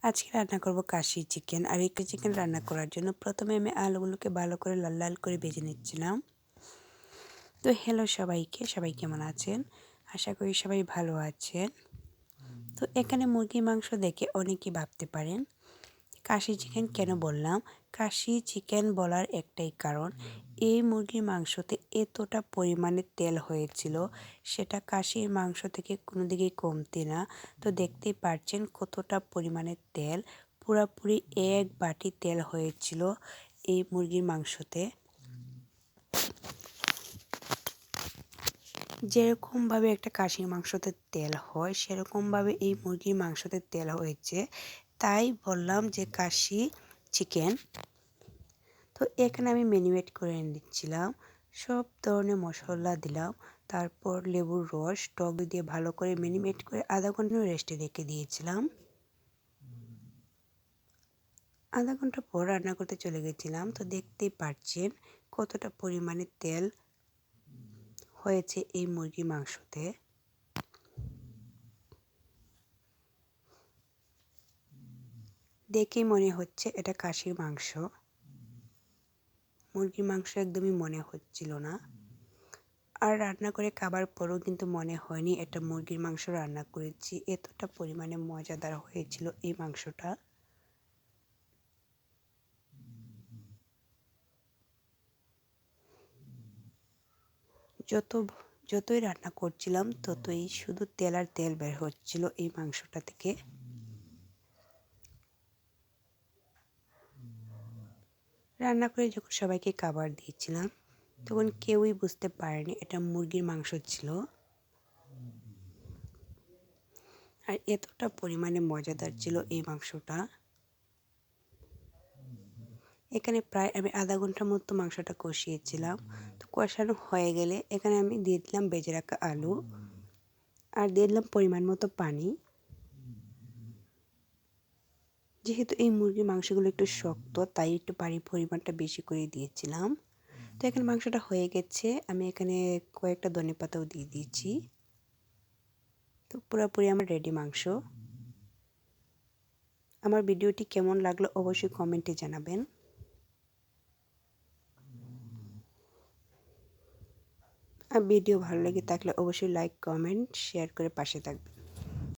আজকে রান্না করব কাশি চিকেন। আর এই চিকেন রান্না করার জন্য প্রথমে আমি আলুগুলোকে ভালো করে লাল লাল করে ভেজে নিচ্ছিলাম। তো হ্যালো সবাইকে, সবাই কেমন আছেন? আশা করি সবাই ভালো আছেন। তো এখানে মুরগির মাংস দেখে অনেকেই ভাবতে পারেন কাশি চিকেন কেন বললাম। কাশি চিকেন বলার একটাই কারণ, এই মুরগির মাংসতে এতটা পরিমাণে তেল হয়েছিল, সেটা কাশির মাংস থেকে কোনো দিকেই কমতি না। তো দেখতেই পাচ্ছেন কতটা পরিমাণে তেল, পুরোপুরি এক বাটি তেল হয়েছিল এই মুরগির মাংসতে। যেরকমভাবে একটা কাশির মাংসতে তেল হয়, সেরকমভাবে এই মুরগির মাংসতে তেল হয়েছে, তাই বললাম যে কাশি চিকেন। তো এখানে আমি ম্যারিনেট করে নিচ্ছিলাম, সব ধরনের মশলা দিলাম, তারপর লেবুর রস টক দিয়ে ভালো করে ম্যারিনেট করে আধা ঘন্টা রেস্টে রেখে দিয়েছিলাম। আধা ঘন্টা পর রান্না করতে চলে গেছিলাম। তো দেখতেই পাচ্ছেন কতটা পরিমাণে তেল হয়েছে এই মুরগির মাংসতে। দেখেই মনে হচ্ছে এটা কাশির মাংস, মুরগির মাংস একদমই মনে হচ্ছিল না। আর রান্না করে খাবার পরেও কিন্তু মনে হয়নি এটা মুরগির মাংস রান্না করেছি, এতটা পরিমাণে মজাদার হয়েছিল এই মাংসটা। যতই রান্না করছিলাম ততই শুধু তেল আর তেল বের হচ্ছিল এই মাংসটা থেকে। রান্না করে যখন সবাইকে খাবার দিয়েছিলাম তখন কেউই বুঝতে পারেনি এটা মুরগির মাংস ছিল। আর এতটা পরিমাণে মজাদার ছিল এই মাংসটা। এখানে প্রায় আমি আধা ঘন্টার মতো মাংসটা কষিয়েছিলাম। তো কষানো হয়ে গেলে এখানে আমি দিয়ে দিলাম ভেজে রাখা আলু, আর দিয়ে দিলাম পরিমাণ মতো পানি। যেহেতু এই মুরগির মাংসগুলো একটু শক্ত, তাই একটু পানির পরিমাণটা বেশি করে দিয়েছিলাম। তো এখানে মাংসটা হয়ে গেছে, আমি এখানে কয়েকটা ধনেপাতাও দিয়ে দিয়েছি। তো পুরোপুরি আমার রেডি মাংস। আমার ভিডিওটি কেমন লাগলো অবশ্যই কমেন্টে জানাবেন। আর ভিডিও ভালো লেগে থাকলে অবশ্যই লাইক, কমেন্ট, শেয়ার করে পাশে থাকবেন।